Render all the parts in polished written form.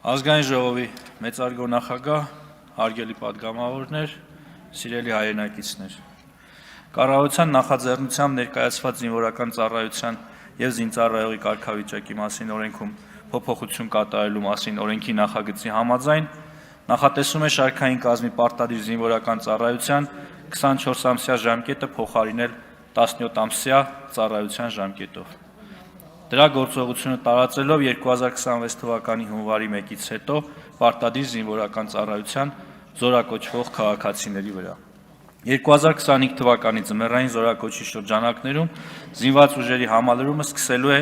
Ազգային ժողովի մեծարգո նախագահ, հարգելի պատգամավորներ, սիրելի հայրենակիցներ, կառավարության նախաձեռնությամբ ներկայացված զինվորական ծառայության և զինծառայողի կարգավիճակի մասին օրենքում փոփոխություն կատարելու մասին օրենքի նախագծի համաձայն նախատեսում է շարքային կազմի պարտադիր զինվորական ծառայության 24-ամսյա ժամկետը փոխարինել 17-ամսյա ծառայության ժամկետով։ Դրա գործողությունը տարածելով 2026 թվականի հունվարի 1-ից հետո պարտադիր զինվորական ծառայության զորակոչվող քաղաքացիների վրա։ 2025 թվականի ձմեռային զորակոչի շրջանակներում զինված ուժերի համալրումը սկսելու է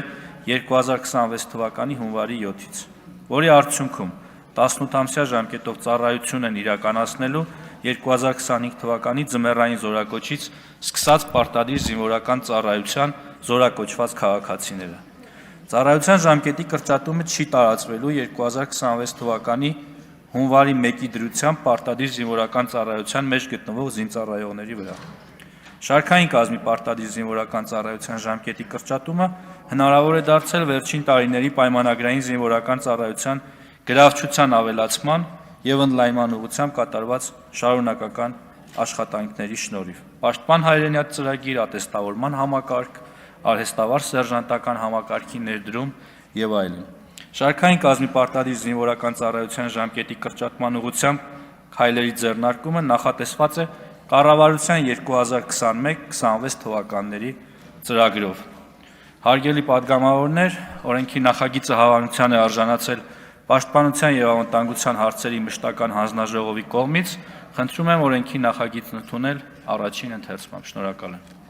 2026 թվականի հունվարի 7-ից, որի արդյունքում 18-ամսյա ժամկետով ծառայություն են իրականացնելու 2025 թվականի ձմեռային զորակոչից սկսած պարտադիր զինվորական ծառայության զորակոչված քաղաքացիները։ Ծառայության ժամկետի կրճատումը չի տարածվելու 2026 թվականի հունվարի 1-ի դրությամբ պարտադիր զինվորական ծառայության մեջ գտնվող զինծառայողների վրա։ Շարքային կազմի պարտադիր զինվորական ծառայության ժամկետի կրճատումը հնարավոր է դարձել վերջին տարիների պայմանագրային զինվորական ծառայության գրավչության ավելացման և ընդլայնման ուղղությամբ կատարված շարունակական աշխատանքների շնորհիվ, պաշտպան հայրենիաց ծրագիր, ատեստավորման համակարգ, արհեստավար սերժանտական համակարգի ներդրում և այլն։ Շարքային կազմի պարտադիր զինվորական ծառայության ժամկետի կրճատման ուղղությամբ քայլերի ձեռնարկումը նախատեսված է կառավարության 2021-26 թվականների ծրագրով։ Հարգելի պատգամավորներ, օրենքի նախագիծը հավանության է արժանացել Պաշտպանության և անվտանգության հարցերի մշտական հանձնաժողովի կողմից։ Խնդրում եմ օրենքի նախագիծն ընդունել առաջին ընթերցմամբ։ Շնորհակալ եմ։